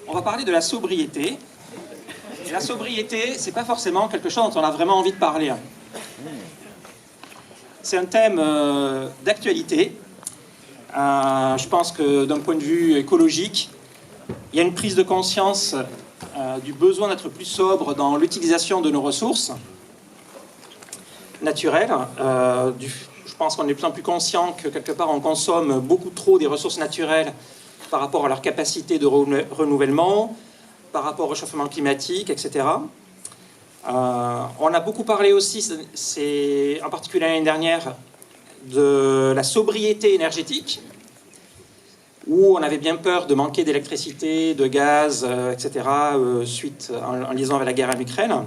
On va parler de la sobriété. Et la sobriété, c'est pas forcément quelque chose dont on a vraiment envie de parler. C'est un thème d'actualité. Je pense que d'un point de vue écologique, il y a une prise de conscience du besoin d'être plus sobre dans l'utilisation de nos ressources naturelles. Je pense qu'on est de plus en plus conscient que quelque part on consomme beaucoup trop des ressources naturelles par rapport à leur capacité de renouvellement, par rapport au réchauffement climatique, etc. On a beaucoup parlé aussi, en particulier l'année dernière, de la sobriété énergétique, où on avait bien peur de manquer d'électricité, de gaz, etc., suite en liaison avec la guerre en Ukraine.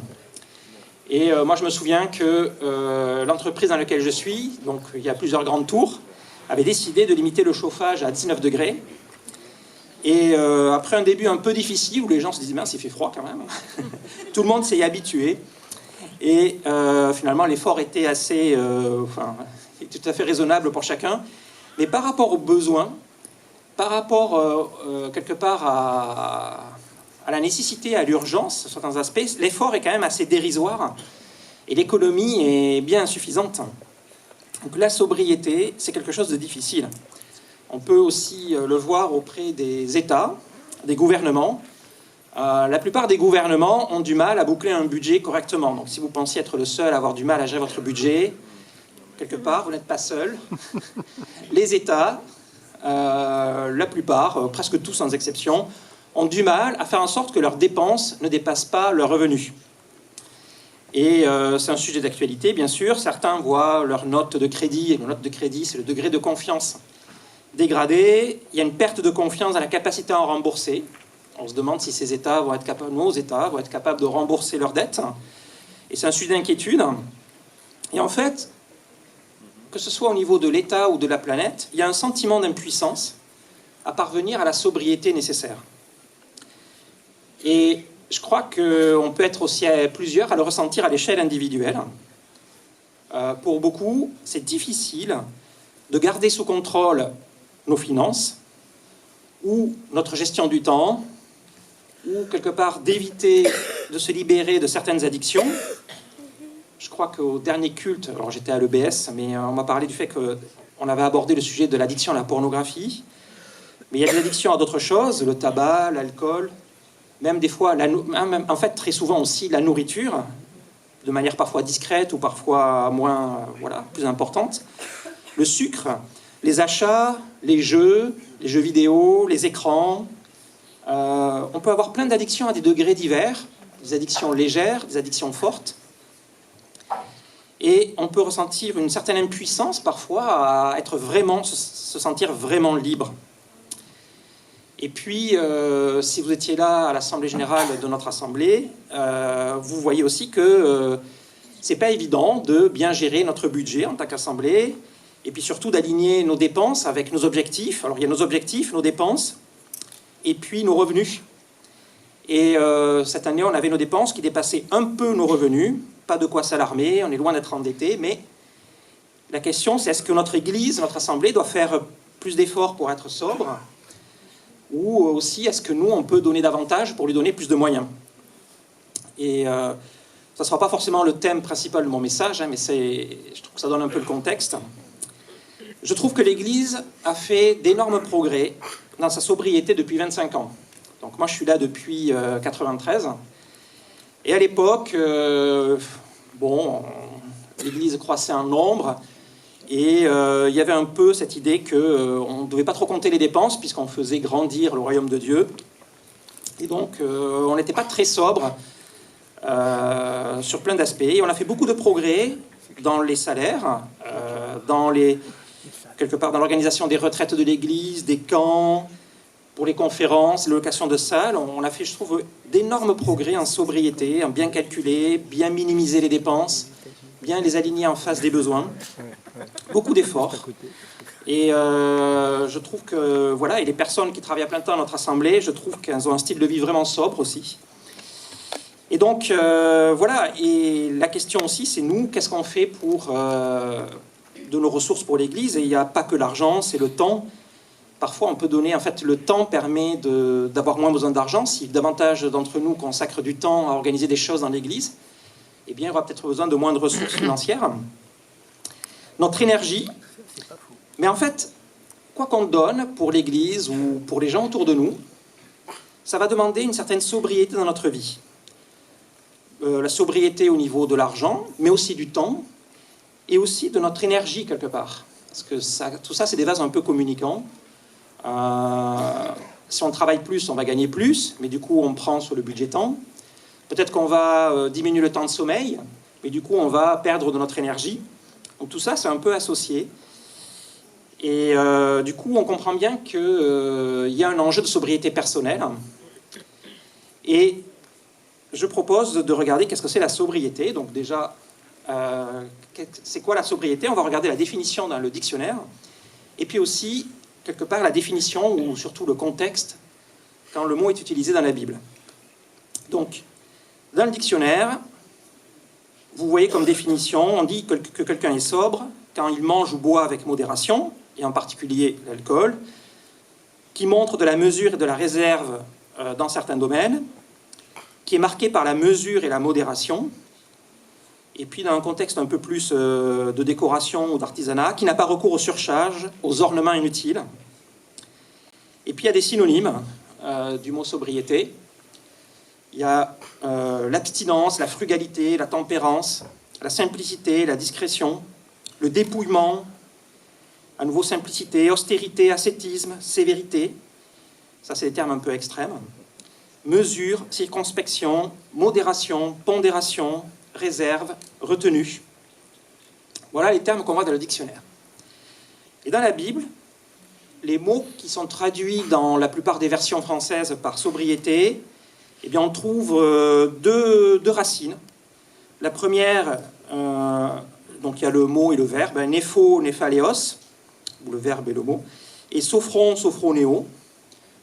Et moi, je me souviens que l'entreprise dans laquelle je suis, donc il y a plusieurs grandes tours, avait décidé de limiter le chauffage à 19 degrés. Et après un début un peu difficile, où les gens se disaient « mince, il fait froid quand même », tout le monde s'est habitué. Et finalement, l'effort était assez, tout à fait raisonnable pour chacun. Mais par rapport aux besoins, par rapport quelque part à la nécessité, à l'urgence, sur certains aspects, l'effort est quand même assez dérisoire et l'économie est bien insuffisante. Donc la sobriété, c'est quelque chose de difficile. On peut aussi le voir auprès des États, des gouvernements. La plupart des gouvernements ont du mal à boucler un budget correctement. Donc si vous pensiez être le seul à avoir du mal à gérer votre budget, quelque part, vous n'êtes pas seul. Les États, la plupart, presque tous sans exception, ont du mal à faire en sorte que leurs dépenses ne dépassent pas leurs revenus. Et c'est un sujet d'actualité, bien sûr. Certains voient leur note de crédit, et la note de crédit, c'est le degré de confiance dégradé. Il y a une perte de confiance dans la capacité à en rembourser. On se demande si ces États vont être capables, nos États vont être capables de rembourser leurs dettes. Et c'est un sujet d'inquiétude. Et en fait, que ce soit au niveau de l'État ou de la planète, il y a un sentiment d'impuissance à parvenir à la sobriété nécessaire. Et je crois qu'on peut être aussi à plusieurs à le ressentir à l'échelle individuelle. Pour beaucoup, c'est difficile de garder sous contrôle nos finances ou notre gestion du temps, ou quelque part d'éviter de se libérer de certaines addictions. Je crois qu'au dernier culte, alors j'étais à l'EBS, mais on m'a parlé du fait qu'on avait abordé le sujet de l'addiction à la pornographie. Mais il y a des addictions à d'autres choses, le tabac, l'alcool, même des fois, en fait très souvent aussi la nourriture, de manière parfois discrète ou parfois moins, plus importante. Le sucre, les achats, les jeux vidéo, les écrans. On peut avoir plein d'addictions à des degrés divers, des addictions légères, des addictions fortes. Et on peut ressentir une certaine impuissance parfois à être vraiment, se sentir vraiment libre. Et puis, si vous étiez là à l'Assemblée Générale de notre Assemblée, vous voyez aussi que c'est pas évident de bien gérer notre budget en tant qu'Assemblée, et puis surtout d'aligner nos dépenses avec nos objectifs. Alors il y a nos objectifs, nos dépenses, et puis nos revenus. Et cette année, on avait nos dépenses qui dépassaient un peu nos revenus. Pas de quoi s'alarmer, on est loin d'être endetté, mais la question c'est est-ce que notre Église, notre Assemblée doit faire plus d'efforts pour être sobre, ou aussi est-ce que nous on peut donner davantage pour lui donner plus de moyens. Et ça ne sera pas forcément le thème principal de mon message, mais je trouve que ça donne un peu le contexte. Je trouve que l'Église a fait d'énormes progrès dans sa sobriété depuis 25 ans. Donc moi je suis là depuis 93. Et à l'époque, l'Église croissait en nombre et il y avait un peu cette idée qu'on ne devait pas trop compter les dépenses puisqu'on faisait grandir le royaume de Dieu. Et donc, on n'était pas très sobre sur plein d'aspects. Et on a fait beaucoup de progrès dans les salaires, quelque part dans l'organisation des retraites de l'Église, des camps, pour les conférences, les locations de salles. On a fait, je trouve, d'énormes progrès en sobriété, en bien calculer, bien minimiser les dépenses, bien les aligner en face des besoins. Beaucoup d'efforts. Et je trouve que, et les personnes qui travaillent à plein temps dans notre assemblée, je trouve qu'elles ont un style de vie vraiment sobre aussi. Et donc, et la question aussi, c'est nous, qu'est-ce qu'on fait de nos ressources pour l'Église? Et il n'y a pas que l'argent, c'est le temps. Parfois, on peut donner, en fait, le temps permet d'avoir moins besoin d'argent. Si davantage d'entre nous consacrent du temps à organiser des choses dans l'Église, eh bien, il y aura peut-être besoin de moins de ressources financières. Notre énergie, mais en fait, quoi qu'on donne pour l'Église ou pour les gens autour de nous, ça va demander une certaine sobriété dans notre vie. La sobriété au niveau de l'argent, mais aussi du temps, et aussi de notre énergie, quelque part. Parce que tout ça, c'est des vases un peu communicants. Si on travaille plus, on va gagner plus, mais du coup, on prend sur le budget temps. Peut-être qu'on va diminuer le temps de sommeil, mais du coup, on va perdre de notre énergie. Donc tout ça, c'est un peu associé. Et du coup, on comprend bien qu'il y a un enjeu de sobriété personnelle. Et je propose de regarder qu'est-ce que c'est la sobriété. Donc déjà, c'est quoi la sobriété? On va regarder la définition dans le dictionnaire. Et puis aussi, quelque part, la définition, ou surtout le contexte, quand le mot est utilisé dans la Bible. Donc, dans le dictionnaire, vous voyez comme définition, on dit que quelqu'un est sobre quand il mange ou boit avec modération, et en particulier l'alcool, qui montre de la mesure et de la réserve dans certains domaines, qui est marqué par la mesure et la modération, et puis dans un contexte un peu plus de décoration ou d'artisanat, qui n'a pas recours au surcharge, aux ornements inutiles. Et puis il y a des synonymes du mot sobriété. Il y a l'abstinence, la frugalité, la tempérance, la simplicité, la discrétion, le dépouillement, à nouveau simplicité, austérité, ascétisme, sévérité. Ça, c'est des termes un peu extrêmes. Mesure, circonspection, modération, pondération, réserve, retenue. Voilà les termes qu'on voit dans le dictionnaire. Et dans la Bible, les mots qui sont traduits dans la plupart des versions françaises par sobriété, eh bien on trouve deux racines. La première, donc il y a le mot et le verbe, népho, néphaléos, où le verbe est le mot, et sophron, sophronéo.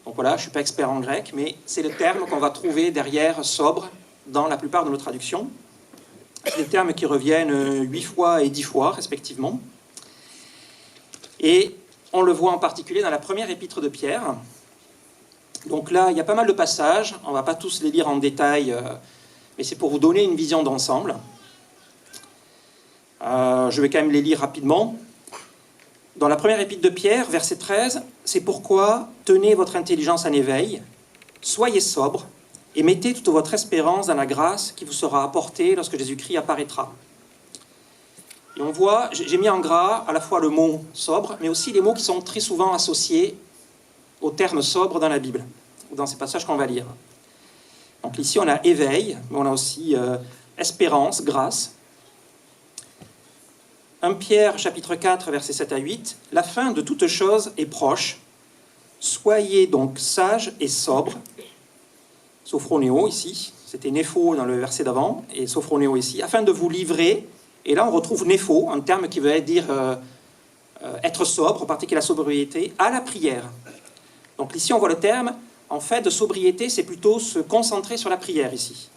Donc voilà, je ne suis pas expert en grec, mais c'est le terme qu'on va trouver derrière sobre dans la plupart de nos traductions. C'est des termes qui reviennent 8 fois et 10 fois, respectivement. Et on le voit en particulier dans la première épître de Pierre. Donc là, il y a pas mal de passages. On ne va pas tous les lire en détail, mais c'est pour vous donner une vision d'ensemble. Je vais quand même les lire rapidement. Dans la première épître de Pierre, verset 13, « C'est pourquoi tenez votre intelligence en éveil, soyez sobre, et mettez toute votre espérance dans la grâce qui vous sera apportée lorsque Jésus-Christ apparaîtra. » Et on voit, j'ai mis en gras à la fois le mot sobre, mais aussi les mots qui sont très souvent associés au terme sobre dans la Bible, ou dans ces passages qu'on va lire. Donc ici, on a éveil, mais on a aussi espérance, grâce. 1 Pierre, chapitre 4, versets 7 à 8, « La fin de toute chose est proche. Soyez donc sages et sobres. » Sophronéo ici, c'était népho dans le verset d'avant, et sophronéo ici, « afin de vous livrer. » Et là, on retrouve népho, un terme qui veut dire être sobre, pratiquer la sobriété, à la prière. Donc ici, on voit le terme, en fait, de sobriété, c'est plutôt se concentrer sur la prière ici.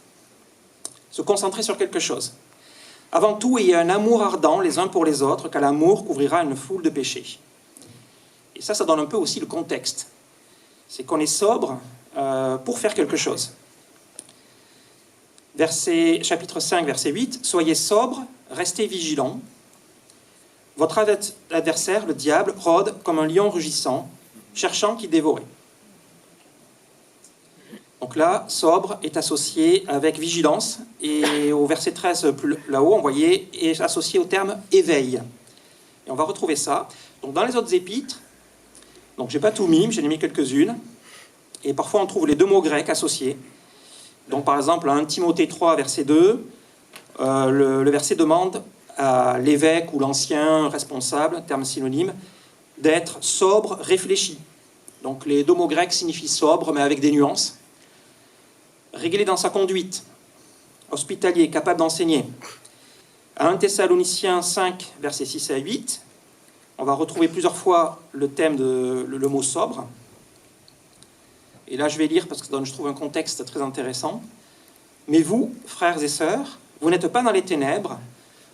Se concentrer sur quelque chose. Avant tout, ayez un amour ardent les uns pour les autres, car l'amour couvrira une foule de péchés. Et ça donne un peu aussi le contexte. C'est qu'on est sobre pour faire quelque chose. Chapitre 5, verset 8, « Soyez sobres, restez vigilants. Votre adversaire, le diable, rôde comme un lion rugissant, cherchant qui dévorer. » Donc là, sobre est associé avec vigilance, et au verset 13, plus là-haut, on voyait, est associé au terme éveil. Et on va retrouver ça. Donc dans les autres épîtres, donc j'ai pas tout mis, j'en ai mis quelques-unes, et parfois on trouve les deux mots grecs associés. Donc par exemple, 1 Timothée 3, verset 2, le verset demande à l'évêque ou l'ancien responsable, terme synonyme, d'être sobre, réfléchi. Donc les deux mots grecs signifient sobre, mais avec des nuances. Réglé dans sa conduite, hospitalier, capable d'enseigner. À 1 Thessaloniciens 5, versets 6 à 8, on va retrouver plusieurs fois le thème le mot sobre. Et là, je vais lire parce que je trouve un contexte très intéressant. « Mais vous, frères et sœurs, vous n'êtes pas dans les ténèbres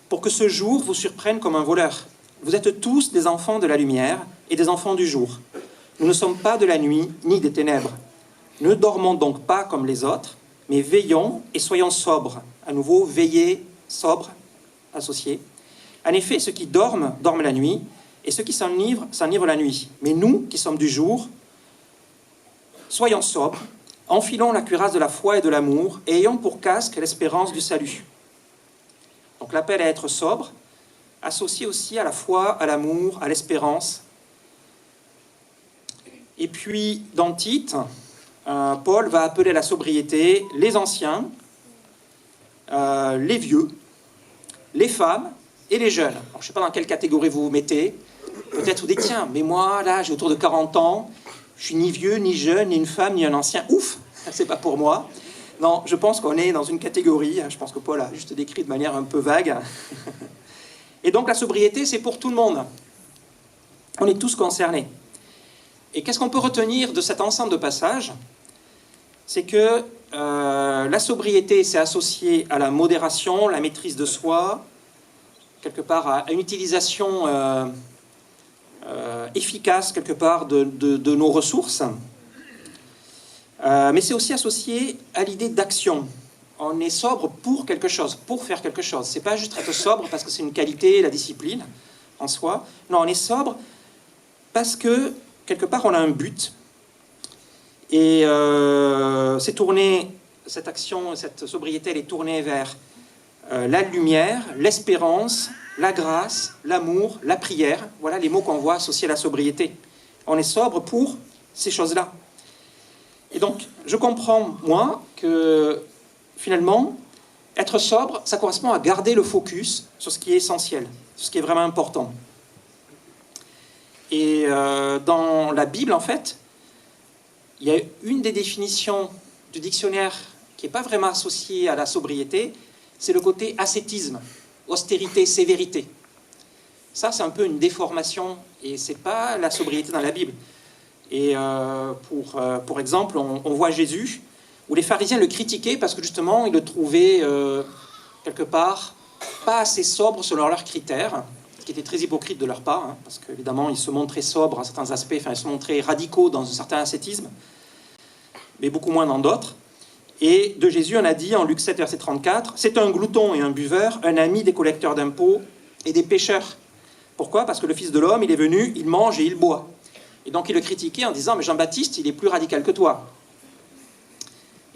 pour que ce jour vous surprenne comme un voleur. Vous êtes tous des enfants de la lumière et des enfants du jour. Nous ne sommes pas de la nuit ni des ténèbres. Ne dormons donc pas comme les autres, mais veillons et soyons sobres. À nouveau, veiller, sobre, associé. En effet, ceux qui dorment, dorment la nuit, et ceux qui s'enivrent, s'enivrent la nuit. Mais nous, qui sommes du jour, soyons sobres, enfilons la cuirasse de la foi et de l'amour, et ayons pour casque l'espérance du salut. Donc l'appel à être sobre, associé aussi à la foi, à l'amour, à l'espérance. Et puis, dans Tite, Paul va appeler à la sobriété les anciens, les vieux, les femmes et les jeunes. Alors, je ne sais pas dans quelle catégorie vous vous mettez. Peut-être vous dites, tiens, mais moi, là, j'ai autour de 40 ans, je suis ni vieux, ni jeune, ni une femme, ni un ancien. Ouf, c'est pas pour moi. Non, je pense qu'on est dans une catégorie, je pense que Paul a juste décrit de manière un peu vague. Et donc la sobriété, c'est pour tout le monde. On est tous concernés. Et qu'est-ce qu'on peut retenir de cet ensemble de passages? C'est que la sobriété, c'est associé à la modération, la maîtrise de soi, quelque part à une utilisation efficace, quelque part, de nos ressources. Mais c'est aussi associé à l'idée d'action. On est sobre pour quelque chose, pour faire quelque chose. C'est pas juste être sobre parce que c'est une qualité, la discipline en soi. Non, on est sobre parce que, quelque part, on a un but. Et c'est tourné, cette action, cette sobriété, elle est tournée vers la lumière, l'espérance, la grâce, l'amour, la prière. Voilà les mots qu'on voit associés à la sobriété. On est sobre pour ces choses-là. Et donc, je comprends, moi, que finalement, être sobre, ça correspond à garder le focus sur ce qui est essentiel, sur ce qui est vraiment important. Et dans la Bible, en fait, il y a une des définitions du dictionnaire qui n'est pas vraiment associée à la sobriété, c'est le côté ascétisme, austérité, sévérité. Ça, c'est un peu une déformation, et ce n'est pas la sobriété dans la Bible. Et pour exemple, on voit Jésus, où les pharisiens le critiquaient parce que justement, ils le trouvaient quelque part pas assez sobre selon leurs critères, ce qui était très hypocrite de leur part, hein, parce qu'évidemment, ils se montraient sobres à certains aspects, enfin, ils se montraient radicaux dans un certain ascétisme, mais beaucoup moins dans d'autres. Et de Jésus, on a dit en Luc 7, verset 34, « C'est un glouton et un buveur, un ami des collecteurs d'impôts et des pécheurs. » Pourquoi? Parce que le Fils de l'homme, il est venu, il mange et il boit. Et donc, il le critiquait en disant « Mais Jean-Baptiste, il est plus radical que toi. »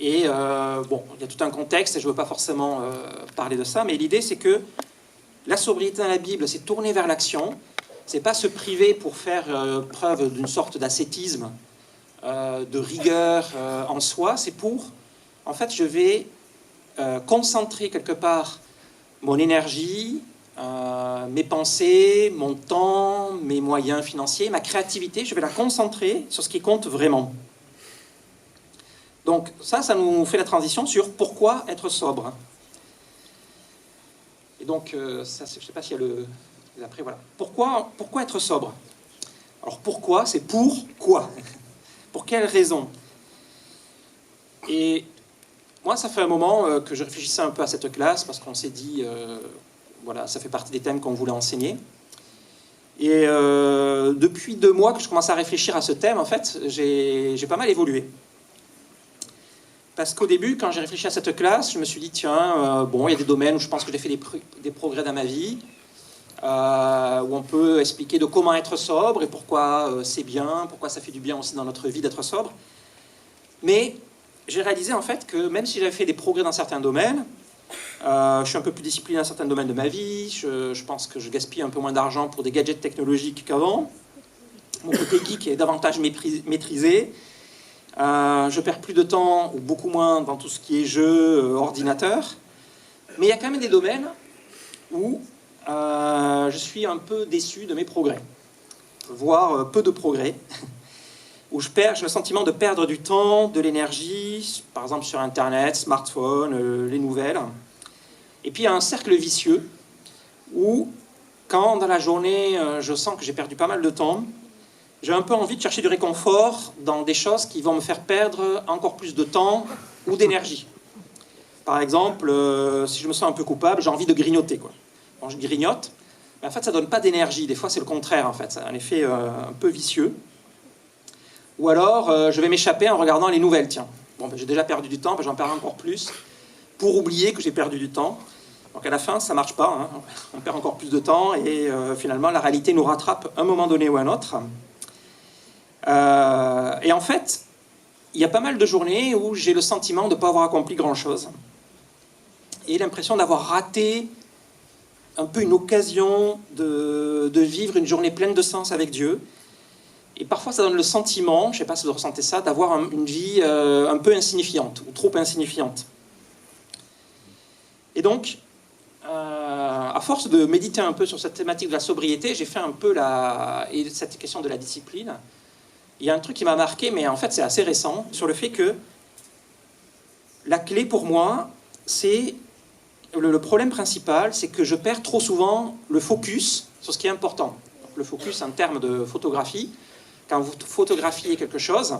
Et bon, il y a tout un contexte, et je ne veux pas forcément parler de ça, mais l'idée, c'est que la sobriété dans la Bible, c'est tourner vers l'action. C'est pas se priver pour faire preuve d'une sorte d'ascétisme, de rigueur en soi. C'est pour, en fait, je vais concentrer quelque part mon énergie, mes pensées, mon temps, mes moyens financiers, ma créativité. Je vais la concentrer sur ce qui compte vraiment. Donc ça nous fait la transition sur pourquoi être sobre. Et donc, ça, je ne sais pas s'il y a le... Après, voilà. Pourquoi être sobre? Alors, pourquoi, c'est pour quoi? Pour quelle raison? Et moi, ça fait un moment que je réfléchissais un peu à cette classe, parce qu'on s'est dit, voilà, ça fait partie des thèmes qu'on voulait enseigner. Et depuis 2 mois que je commence à réfléchir à ce thème, en fait, j'ai pas mal évolué. Parce qu'au début, quand j'ai réfléchi à cette classe, je me suis dit, tiens, bon, il y a des domaines où je pense que j'ai fait des progrès dans ma vie, où on peut expliquer de comment être sobre et pourquoi c'est bien, pourquoi ça fait du bien aussi dans notre vie d'être sobre. Mais j'ai réalisé en fait que même si j'avais fait des progrès dans certains domaines, je suis un peu plus discipliné dans certains domaines de ma vie, je pense que je gaspille un peu moins d'argent pour des gadgets technologiques qu'avant, mon côté geek est davantage maîtrisé, je perds plus de temps, ou beaucoup moins, dans tout ce qui est jeux, ordinateur. Mais il y a quand même des domaines où je suis un peu déçu de mes progrès, voire peu de progrès, où j'ai le sentiment de perdre du temps, de l'énergie, par exemple sur Internet, smartphone, les nouvelles. Et puis il y a un cercle vicieux où, quand dans la journée, je sens que j'ai perdu pas mal de temps, j'ai un peu envie de chercher du réconfort dans des choses qui vont me faire perdre encore plus de temps ou d'énergie. Par exemple, si je me sens un peu coupable, j'ai envie de grignoter, quoi. Quand je grignote, mais en fait, ça ne donne pas d'énergie. Des fois, c'est le contraire, en fait. C'est un effet un peu vicieux. Ou alors, je vais m'échapper en regardant les nouvelles, tiens. Bon, ben, j'ai déjà perdu du temps, ben, j'en perds encore plus, pour oublier que j'ai perdu du temps. Donc à la fin, ça ne marche pas, hein. On perd encore plus de temps, et finalement, la réalité nous rattrape à un moment donné ou à un autre. Et en fait, il y a pas mal de journées où j'ai le sentiment de ne pas avoir accompli grand-chose, et l'impression d'avoir raté un peu une occasion de vivre une journée pleine de sens avec Dieu. Et parfois, ça donne le sentiment, je ne sais pas si vous ressentez ça, d'avoir une vie un peu insignifiante, ou trop insignifiante. Et donc, à force de méditer un peu sur cette thématique de la sobriété, j'ai fait un peu et cette question de la discipline. Il y a un truc qui m'a marqué, mais en fait, c'est assez récent, sur le fait que la clé pour moi, c'est... Le problème principal, c'est que je perds trop souvent le focus sur ce qui est important. Donc, le focus en termes de photographie. Quand vous photographiez quelque chose,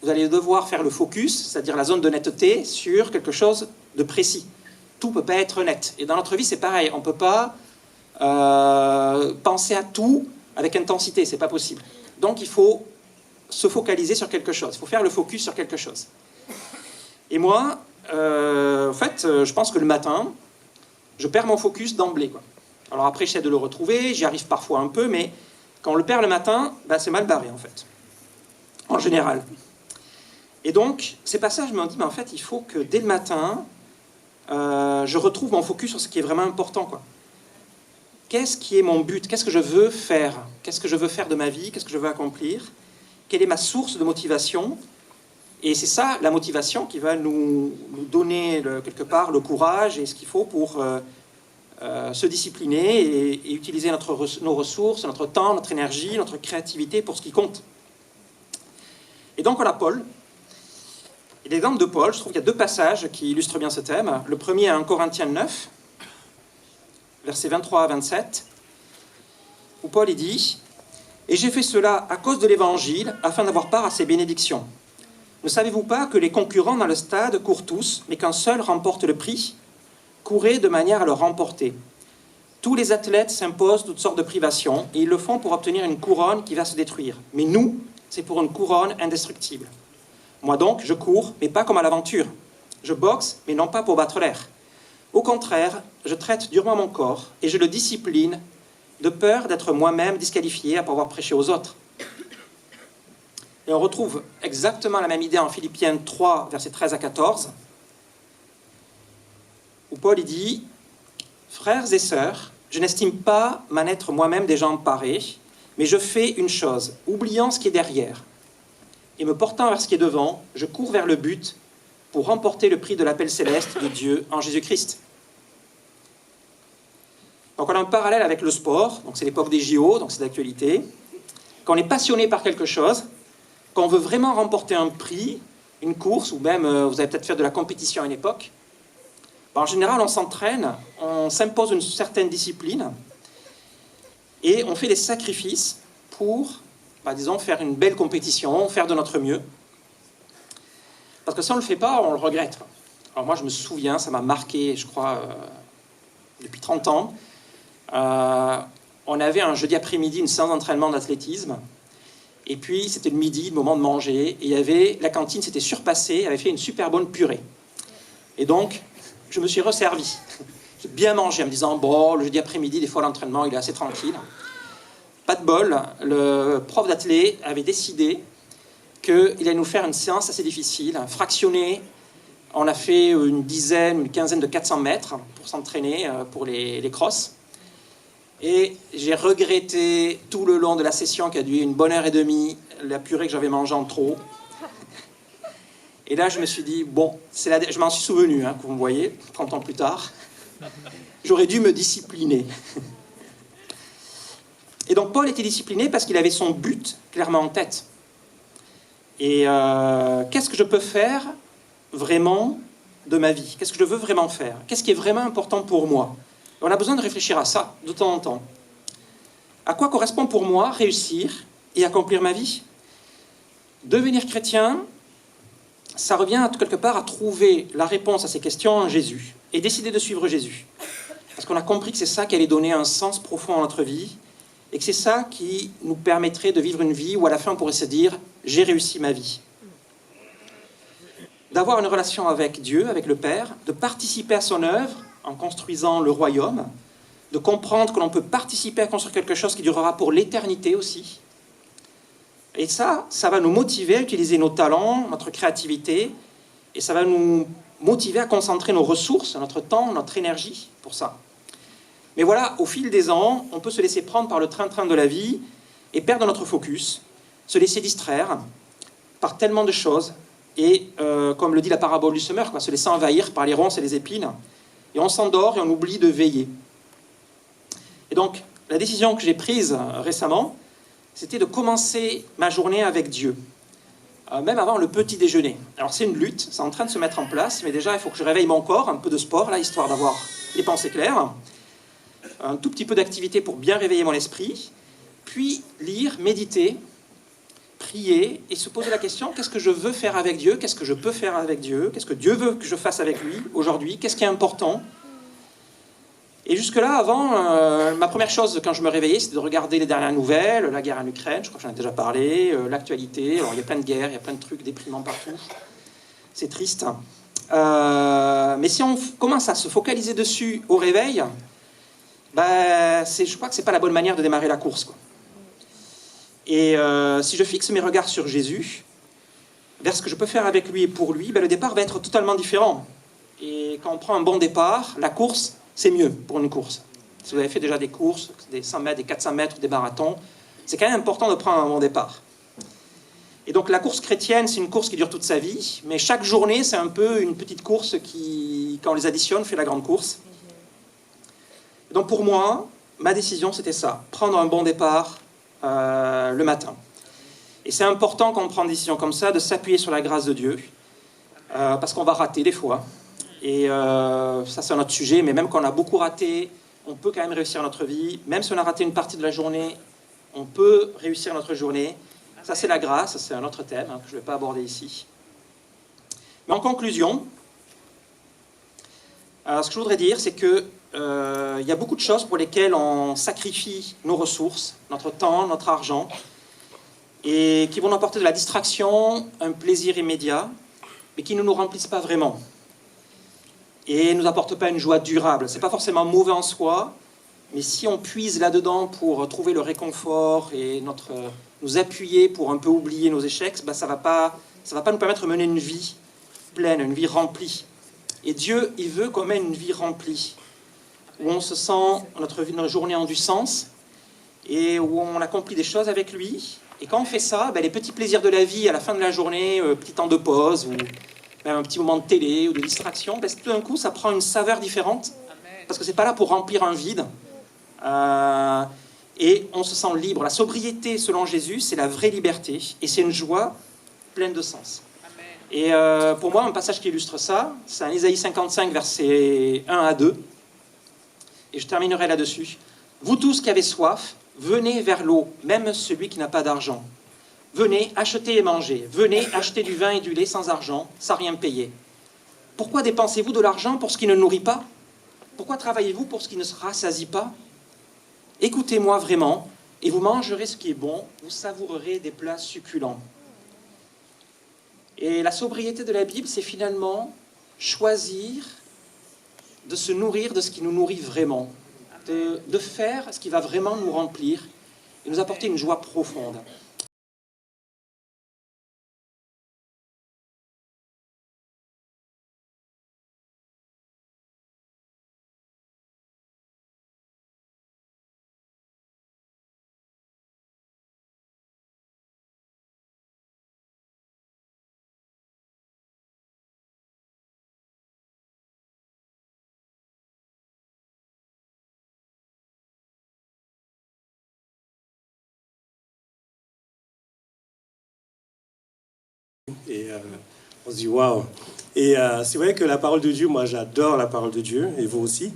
vous allez devoir faire le focus, c'est-à-dire la zone de netteté, sur quelque chose de précis. Tout ne peut pas être net. Et dans notre vie, c'est pareil. On ne peut pas penser à tout avec intensité. Ce n'est pas possible. Donc, il faut se focaliser sur quelque chose. Il faut faire le focus sur quelque chose. Et moi, en fait, je pense que le matin, je perds mon focus d'emblée, quoi. Alors après, j'essaie de le retrouver. J'y arrive parfois un peu, mais... Quand on le perd le matin, ben c'est mal barré, en fait, en général. Et donc, ces passages me disent, ben en fait, il faut que dès le matin, je retrouve mon focus sur ce qui est vraiment important, quoi. Qu'est-ce qui est mon but? Qu'est-ce que je veux faire? Qu'est-ce que je veux faire de ma vie? Qu'est-ce que je veux accomplir? Quelle est ma source de motivation? Et c'est ça, la motivation, qui va nous donner, quelque part, le courage et ce qu'il faut pour... se discipliner et utiliser nos ressources, notre temps, notre énergie, notre créativité pour ce qui compte. Et donc on a Paul. Et l'exemple de Paul, je trouve qu'il y a deux passages qui illustrent bien ce thème. Le premier est 1 Corinthiens 9, versets 23 à 27, où Paul il dit « Et j'ai fait cela à cause de l'Évangile, afin d'avoir part à ses bénédictions. Ne savez-vous pas que les concurrents dans le stade courent tous, mais qu'un seul remporte le prix ? Courez de manière à le remporter. Tous les athlètes s'imposent toutes sortes de privations, et ils le font pour obtenir une couronne qui va se détruire. Mais nous, c'est pour une couronne indestructible. Moi donc, je cours, mais pas comme à l'aventure. Je boxe, mais non pas pour battre l'air. Au contraire, je traite durement mon corps, et je le discipline, de peur d'être moi-même disqualifié après avoir prêché aux autres. Et on retrouve exactement la même idée en Philippiens 3, versets 13 à 14, où Paul il dit « Frères et sœurs, je n'estime pas m'en être moi-même déjà emparé, mais je fais une chose, oubliant ce qui est derrière, et me portant vers ce qui est devant, je cours vers le but pour remporter le prix de l'appel céleste de Dieu en Jésus-Christ. » Donc on a un parallèle avec le sport, donc c'est l'époque des JO, donc c'est d'actualité. Quand on est passionné par quelque chose, quand on veut vraiment remporter un prix, une course, ou même vous avez peut-être fait de la compétition à une époque, en général, on s'entraîne, on s'impose une certaine discipline et on fait des sacrifices pour, disons, faire une belle compétition, faire de notre mieux. Parce que si on ne le fait pas, on le regrette. Alors moi, je me souviens, ça m'a marqué, je crois, depuis 30 ans. On avait un jeudi après-midi une séance d'entraînement d'athlétisme. Et puis, c'était le midi, le moment de manger. Et il y avait, la cantine s'était surpassée, avait fait une super bonne purée. Et donc... je me suis resservi. J'ai bien mangé en me disant, bon, le jeudi après-midi, des fois l'entraînement, il est assez tranquille. Pas de bol, le prof d'athlé avait décidé qu'il allait nous faire une séance assez difficile, fractionnée. On a fait une quinzaine de 400 mètres pour s'entraîner pour les crosses. Et j'ai regretté tout le long de la session, qui a duré une bonne heure et demie, la purée que j'avais mangée en trop. Et là, je me suis dit, bon, je m'en suis souvenu, comme vous voyez, 30 ans plus tard. J'aurais dû me discipliner. Et donc, Paul était discipliné parce qu'il avait son but clairement en tête. Et qu'est-ce que je peux faire vraiment de ma vie? Qu'est-ce que je veux vraiment faire? Qu'est-ce qui est vraiment important pour moi? On a besoin de réfléchir à ça de temps en temps. À quoi correspond pour moi réussir et accomplir ma vie? Devenir chrétien, ça revient quelque part à trouver la réponse à ces questions en Jésus et décider de suivre Jésus. Parce qu'on a compris que c'est ça qui allait donner un sens profond à notre vie et que c'est ça qui nous permettrait de vivre une vie où à la fin on pourrait se dire « j'ai réussi ma vie ». D'avoir une relation avec Dieu, avec le Père, de participer à son œuvre en construisant le royaume, de comprendre que l'on peut participer à construire quelque chose qui durera pour l'éternité aussi. Et ça va nous motiver à utiliser nos talents, notre créativité, et ça va nous motiver à concentrer nos ressources, notre temps, notre énergie pour ça. Mais voilà, au fil des ans, on peut se laisser prendre par le train-train de la vie et perdre notre focus, se laisser distraire par tellement de choses, et comme le dit la parabole du semeur, se laisser envahir par les ronces et les épines, et on s'endort et on oublie de veiller. Et donc, la décision que j'ai prise récemment, c'était de commencer ma journée avec Dieu, même avant le petit déjeuner. Alors c'est une lutte, c'est en train de se mettre en place, mais déjà il faut que je réveille mon corps, un peu de sport, là, histoire d'avoir les pensées claires, un tout petit peu d'activité pour bien réveiller mon esprit, puis lire, méditer, prier et se poser la question, qu'est-ce que je veux faire avec Dieu, qu'est-ce que je peux faire avec Dieu, qu'est-ce que Dieu veut que je fasse avec lui aujourd'hui, qu'est-ce qui est important. Et jusque-là, avant, ma première chose quand je me réveillais, c'était de regarder les dernières nouvelles, la guerre en Ukraine, je crois que j'en ai déjà parlé, l'actualité. Alors il y a plein de guerres, il y a plein de trucs déprimants partout. C'est triste. Mais si on commence à se focaliser dessus au réveil, je crois que c'est pas la bonne manière de démarrer la course, quoi. Et si je fixe mes regards sur Jésus, vers ce que je peux faire avec lui et pour lui, le départ va être totalement différent. Et quand on prend un bon départ, la course, c'est mieux pour une course. Si vous avez fait déjà des courses, des 100 mètres, des 400 mètres, des marathons, c'est quand même important de prendre un bon départ. Et donc la course chrétienne, c'est une course qui dure toute sa vie, mais chaque journée, c'est un peu une petite course qui, quand on les additionne, fait la grande course. Et donc pour moi, ma décision, c'était ça, prendre un bon départ le matin. Et c'est important quand on prend une décision comme ça, de s'appuyer sur la grâce de Dieu, parce qu'on va rater des fois. Et ça, c'est un autre sujet, mais même quand on a beaucoup raté, on peut quand même réussir notre vie. Même si on a raté une partie de la journée, on peut réussir notre journée. Ça, c'est la grâce, c'est un autre thème que je ne vais pas aborder ici. Mais en conclusion, ce que je voudrais dire, c'est que y a beaucoup de choses pour lesquelles on sacrifie nos ressources, notre temps, notre argent, et qui vont nous apporter de la distraction, un plaisir immédiat, mais qui ne nous remplissent pas vraiment. Et ne nous apportent pas une joie durable. Ce n'est pas forcément mauvais en soi, mais si on puise là-dedans pour trouver le réconfort et nous appuyer pour un peu oublier nos échecs, ça va pas nous permettre de mener une vie pleine, une vie remplie. Et Dieu, il veut qu'on mène une vie remplie, où on se sent, notre journée a du sens, et où on accomplit des choses avec lui. Et quand on fait ça, les petits plaisirs de la vie à la fin de la journée, petit temps de pause, ou un petit moment de télé ou de distraction, tout d'un coup, ça prend une saveur différente, parce que c'est pas là pour remplir un vide, et on se sent libre. La sobriété, selon Jésus, c'est la vraie liberté, et c'est une joie pleine de sens. Et pour moi, un passage qui illustre ça, c'est un Ésaïe 55, versets 1 à 2, et je terminerai là-dessus. « Vous tous qui avez soif, venez vers l'eau, même celui qui n'a pas d'argent. Venez, achetez et mangez. Venez, acheter du vin et du lait sans argent, sans rien payer. Pourquoi dépensez-vous de l'argent pour ce qui ne nourrit pas? Pourquoi travaillez-vous pour ce qui ne se rassasie pas? Écoutez-moi vraiment, et vous mangerez ce qui est bon, vous savourerez des plats succulents. » Et la sobriété de la Bible, c'est finalement choisir de se nourrir de ce qui nous nourrit vraiment, de faire ce qui va vraiment nous remplir et nous apporter une joie profonde. Et on se dit waouh. Et c'est vrai que la parole de Dieu, moi j'adore la parole de Dieu, et vous aussi.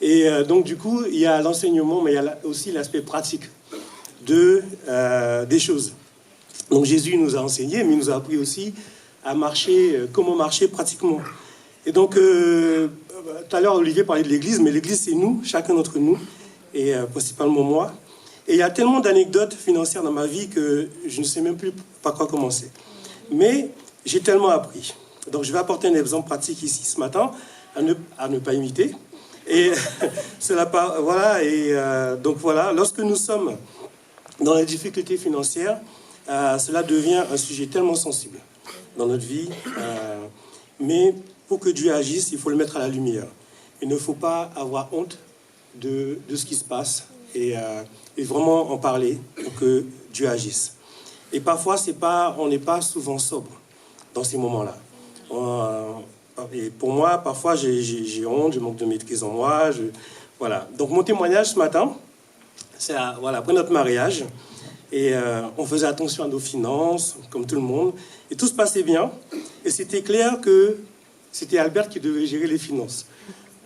Et donc du coup, il y a l'enseignement, mais il y a aussi l'aspect pratique des choses. Donc Jésus nous a enseigné, mais il nous a appris aussi à marcher, comment marcher pratiquement. Et donc, tout à l'heure, Olivier parlait de l'Église, mais l'Église, c'est nous, chacun d'entre nous, et principalement moi. Et il y a tellement d'anecdotes financières dans ma vie que je ne sais même plus par quoi commencer. Mais j'ai tellement appris. Donc je vais apporter un exemple pratique ici ce matin, à ne pas imiter. Et voilà, donc voilà, lorsque nous sommes dans les difficultés financières, cela devient un sujet tellement sensible dans notre vie. Mais pour que Dieu agisse, il faut le mettre à la lumière. Il ne faut pas avoir honte de ce qui se passe et vraiment en parler pour que Dieu agisse. Et parfois, on n'est pas souvent sobre dans ces moments-là. Et pour moi, parfois, j'ai honte, je manque de maîtrise en moi. Voilà. Donc, mon témoignage ce matin, c'est après notre mariage. Et on faisait attention à nos finances, comme tout le monde. Et tout se passait bien. Et c'était clair que c'était Albert qui devait gérer les finances.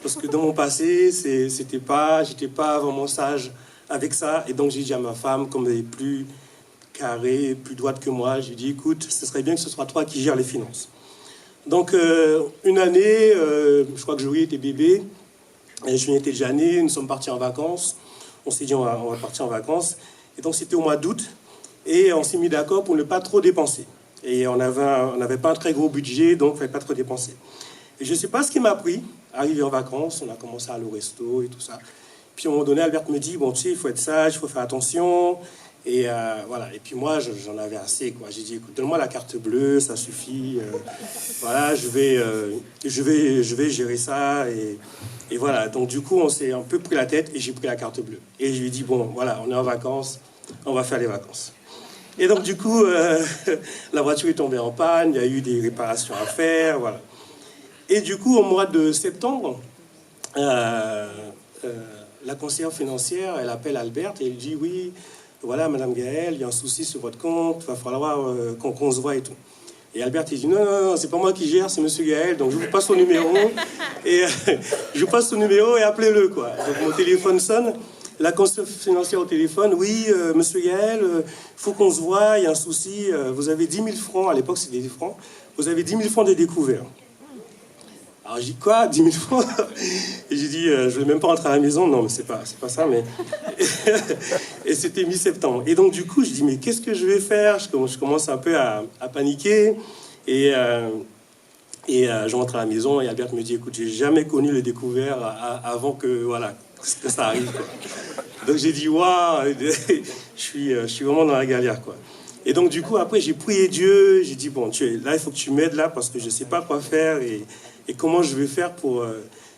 Parce que dans mon passé, j'étais pas vraiment sage avec ça. Et donc, j'ai dit à ma femme, comme elle est plus carrée, plus droite que moi, j'ai dit, écoute, ce serait bien que ce soit toi qui gères les finances. Donc, une année, je crois que Joey était bébé, et Julien était déjà né, nous sommes partis en vacances. On s'est dit, on va partir en vacances. Et donc, c'était au mois d'août, et on s'est mis d'accord pour ne pas trop dépenser. Et on n'avait pas un très gros budget, donc il ne fallait pas trop dépenser. Et je ne sais pas ce qui m'a pris. Arrivé en vacances, on a commencé à aller au resto et tout ça. Puis à un moment donné, Albert me dit, bon, tu sais, il faut être sage, il faut faire attention. Et voilà. Et puis moi, j'en avais assez, quoi. J'ai dit, écoute, donne-moi la carte bleue, ça suffit. Voilà, je vais gérer ça. Et voilà. Donc du coup, on s'est un peu pris la tête et j'ai pris la carte bleue. Et je lui ai dit, bon, voilà, on est en vacances, on va faire les vacances. Et donc du coup, la voiture est tombée en panne, il y a eu des réparations à faire, voilà. Et du coup, au mois de septembre, la conseillère financière, elle appelle Albert et elle dit, oui, voilà, Madame Gaëlle, il y a un souci sur votre compte, il va falloir qu'on se voit et tout. Et Albert, il dit, non, c'est pas moi qui gère, c'est Monsieur Gaëlle, donc je vous passe son numéro, et je vous passe son numéro et appelez-le, quoi. Donc mon téléphone sonne, la conseillère financière au téléphone, oui, Monsieur Gaëlle, il faut qu'on se voit, il y a un souci, vous avez 10 000 francs, à l'époque c'était des francs, vous avez 10 000 francs de découvert. Alors j'ai dit quoi, 10 000 francs? Et j'ai dit, je ne vais même pas rentrer à la maison. Non, mais c'est pas ça, mais... Et c'était mi-septembre. Et donc du coup, je dis, mais qu'est-ce que je vais faire? Je commence un peu à paniquer. Et je rentre à la maison et Albert me dit, écoute, j'ai jamais connu le découvert avant que ça arrive, quoi. Donc j'ai dit, waouh, je suis vraiment dans la galère, quoi. Et donc du coup, après, j'ai prié Dieu. J'ai dit, bon, là, il faut que tu m'aides là parce que je ne sais pas quoi faire et comment je vais faire pour...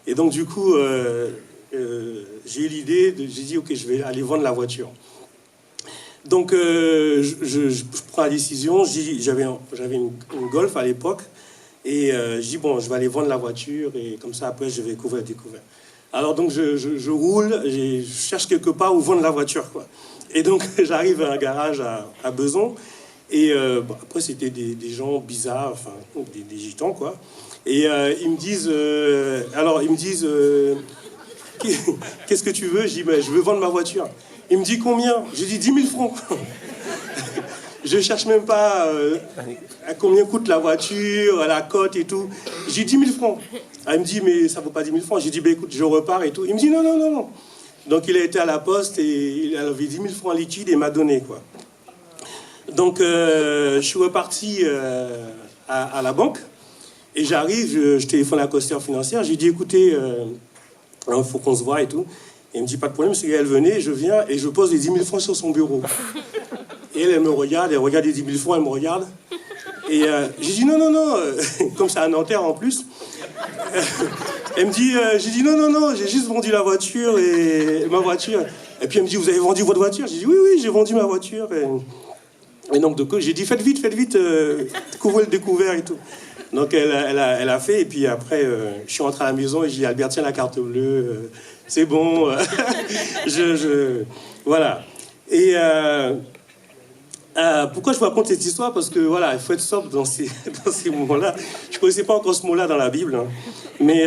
Et donc, du coup, j'ai eu l'idée, j'ai dit, OK, je vais aller vendre la voiture. Donc, je prends la décision. J'avais une Golf à l'époque. Et je dis, bon, je vais aller vendre la voiture. Et comme ça, après, je vais découvrir. Alors, donc, je roule. Je cherche quelque part où vendre la voiture, quoi. Et donc, j'arrive à un garage à Besançon. Et après, c'était des gens bizarres, enfin, des gitans, quoi. Et ils me disent, qu'est-ce que tu veux? Je dis, je veux vendre ma voiture. Il me dit combien? Je dis 10 000 francs. Je cherche même pas à combien coûte la voiture, la cote et tout. J'ai 10 000 francs. Il me dit, mais ça vaut pas 10 000 francs. J'ai dit, écoute, je repars et tout. Il me dit, non. Donc il a été à la poste et il avait 10 000 francs liquides et m'a donné, quoi. Donc je suis reparti à la banque. Et j'arrive, je téléphone à la conseillère financière, j'ai dit, écoutez, il faut qu'on se voit et tout. Et il me dit, pas de problème, monsieur Gaël, venez, je viens et je pose les 10 000 francs sur son bureau. Et elle me regarde, elle regarde les 10 000 francs, elle me regarde. Et j'ai dit, non, comme c'est à Nanterre en plus. Elle me dit, j'ai dit, non, j'ai juste vendu la voiture et ma voiture. Et puis elle me dit, vous avez vendu votre voiture? J'ai dit, oui, j'ai vendu ma voiture. Et donc, j'ai dit, faites vite, couvrez le découvert et tout. Donc elle a fait, et puis après, je suis rentré à la maison et j'ai dit, Albert, tiens la carte bleue, c'est bon. Voilà. Et pourquoi je vous raconte cette histoire? Parce que voilà, il faut être sobre dans ces moments-là. Je ne connaissais pas encore ce mot-là dans la Bible, hein. Mais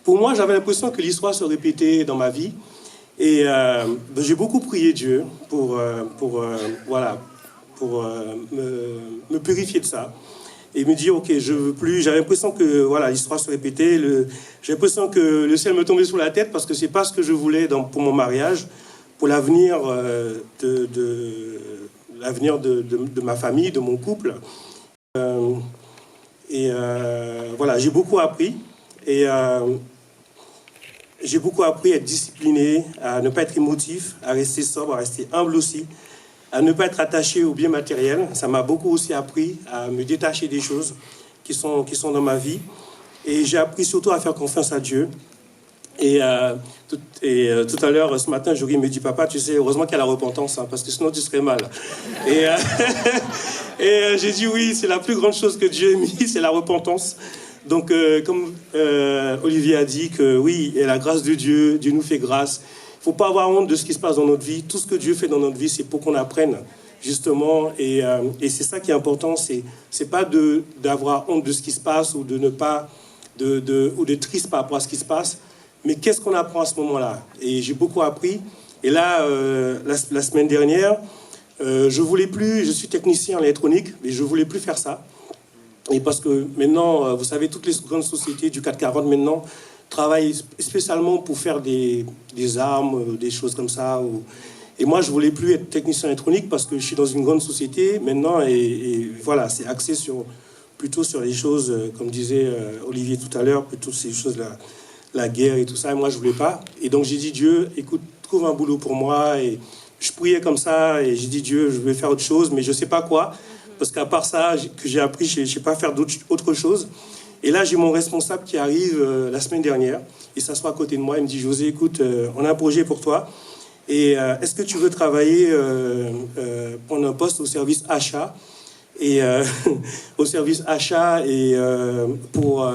pour moi, j'avais l'impression que l'histoire se répétait dans ma vie. Et j'ai beaucoup prié Dieu pour me purifier de ça et me dire, ok, je veux plus. J'avais l'impression que voilà, l'histoire se répétait. J'ai l'impression que le ciel me tombait sur la tête parce que c'est pas ce que je voulais pour mon mariage. pour l'avenir l'avenir de ma famille, de mon couple. Voilà, j'ai beaucoup appris. Et j'ai beaucoup appris à être discipliné, à ne pas être émotif, à rester sobre, à rester humble aussi, à ne pas être attaché aux biens matériels. Ça m'a beaucoup aussi appris à me détacher des choses qui sont dans ma vie. Et j'ai appris surtout à faire confiance à Dieu. Et tout à l'heure, ce matin, Jory me dit, papa, tu sais, heureusement qu'il y a la repentance, hein, parce que sinon tu serais mal. Et, j'ai dit, oui, c'est la plus grande chose que Dieu a mis, c'est la repentance. Donc, comme Olivier a dit, que oui, et la grâce de Dieu, Dieu nous fait grâce. Il ne faut pas avoir honte de ce qui se passe dans notre vie. Tout ce que Dieu fait dans notre vie, c'est pour qu'on apprenne, justement. Et c'est ça qui est important. C'est pas d'avoir honte de ce qui se passe ou de ne pas, ou d'être triste par rapport à ce qui se passe. Mais qu'est-ce qu'on apprend à ce moment-là? Et j'ai beaucoup appris. Et là, la semaine dernière, je voulais plus, je suis technicien en électronique, mais je voulais plus faire ça. Et parce que maintenant, vous savez, toutes les grandes sociétés du 440 maintenant travaillent spécialement pour faire des armes, des choses comme ça. Et moi, je voulais plus être technicien électronique parce que je suis dans une grande société maintenant. Et voilà, c'est axé plutôt sur les choses, comme disait Olivier tout à l'heure, plutôt ces choses-là. La guerre et tout ça, et moi je voulais pas. Et donc j'ai dit, Dieu, écoute, trouve un boulot pour moi. Et je priais comme ça, et j'ai dit, Dieu, je vais faire autre chose, mais je sais pas quoi, parce qu'à part ça, que j'ai appris, je sais pas faire autre chose. Et là, j'ai mon responsable qui arrive la semaine dernière, il s'assoit à côté de moi, il me dit, José, écoute, on a un projet pour toi, et est-ce que tu veux travailler, prendre un poste au service achat, et au service achat, et pour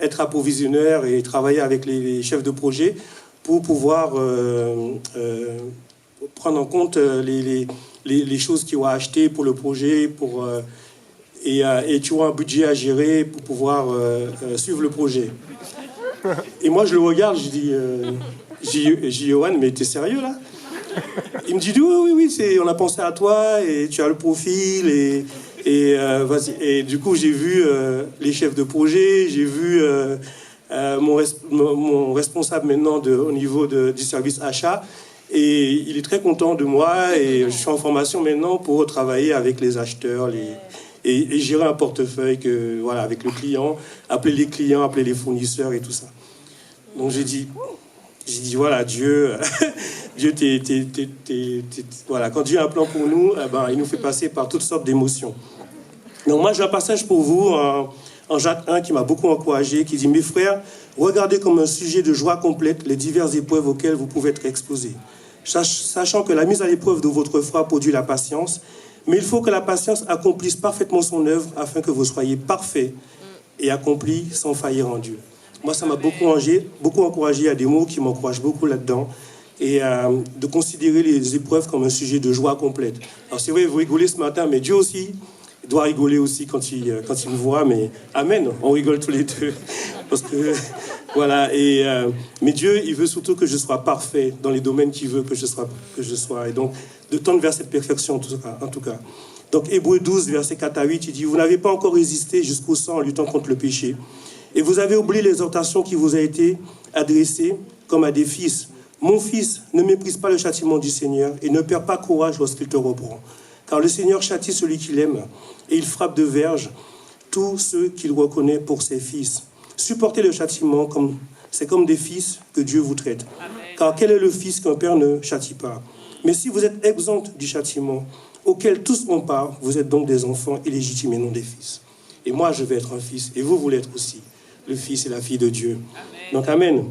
être approvisionneur et travailler avec les chefs de projet pour pouvoir prendre en compte les choses qu'ils vont acheter pour le projet, et tu as un budget à gérer pour pouvoir suivre le projet. Et moi, je le regarde, je dis, Johan, mais t'es sérieux là? Il me dit, oui, on a pensé à toi, et tu as le profil, vas-y. Et du coup, j'ai vu les chefs de projet, j'ai vu mon responsable maintenant au niveau du service achat, et il est très content de moi, et je suis en formation maintenant pour travailler avec les acheteurs et gérer un portefeuille voilà, avec le client, appeler les clients, appeler les fournisseurs et tout ça. Donc j'ai dit voilà, Dieu, voilà, quand Dieu a un plan pour nous, il nous fait passer par toutes sortes d'émotions. Donc moi, j'ai un passage pour vous en Jacques 1 qui m'a beaucoup encouragé, qui dit, mes frères, regardez comme un sujet de joie complète les diverses épreuves auxquelles vous pouvez être exposés, sachant que la mise à l'épreuve de votre foi produit la patience, mais il faut que la patience accomplisse parfaitement son œuvre afin que vous soyez parfaits et accomplis sans faillir en Dieu. Moi, ça m'a beaucoup encouragé. Il y a des mots qui m'encouragent beaucoup là-dedans. Et de considérer les épreuves comme un sujet de joie complète. Alors c'est vrai, vous rigolez ce matin, mais Dieu aussi doit rigoler aussi quand il me voit. Mais amen, on rigole tous les deux. Parce que, voilà. Mais Dieu, il veut surtout que je sois parfait dans les domaines qu'il veut que je sois. Et donc, de tendre vers cette perfection, en tout cas. Donc, Hébreux 12, versets 4 à 8, il dit, vous n'avez pas encore résisté jusqu'au sang en luttant contre le péché. Et vous avez oublié l'exhortation qui vous a été adressée comme à des fils. Mon fils, ne méprise pas le châtiment du Seigneur et ne perds pas courage lorsqu'il te reprend. Car le Seigneur châtie celui qu'il aime et il frappe de verge tous ceux qu'il reconnaît pour ses fils. Supportez le châtiment, c'est comme des fils que Dieu vous traite. Amen. Car quel est le fils qu'un père ne châtie pas? Mais si vous êtes exempts du châtiment auquel tous ont part, vous êtes donc des enfants illégitimes et non des fils. Et moi, je vais être un fils, et vous l'êtes aussi, le fils et la fille de Dieu. Amen. Donc, amen.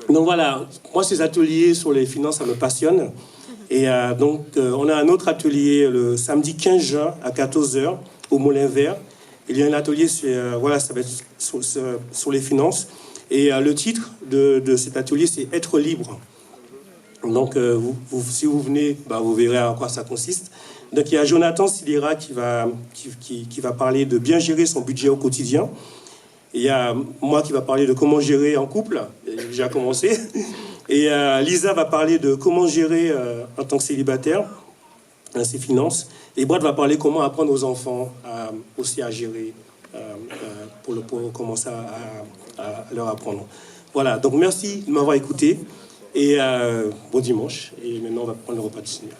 Donc voilà, moi ces ateliers sur les finances, ça me passionne. Et on a un autre atelier le samedi 15 juin à 14h au Moulin Vert. Il y a un atelier, voilà, ça va être sur les finances. Et le titre de cet atelier, c'est « Être libre ». Donc si vous venez, vous verrez à quoi ça consiste. Donc il y a Jonathan Silera qui va parler de bien gérer son budget au quotidien. Il y a moi qui va parler de comment gérer en couple, j'ai déjà commencé. Et Lisa va parler de comment gérer en tant que célibataire ses finances. Et Brad va parler comment apprendre aux enfants aussi à gérer pour commencer à leur apprendre. Voilà, donc merci de m'avoir écouté. Et bon dimanche. Et maintenant, on va prendre le repas du Seigneur.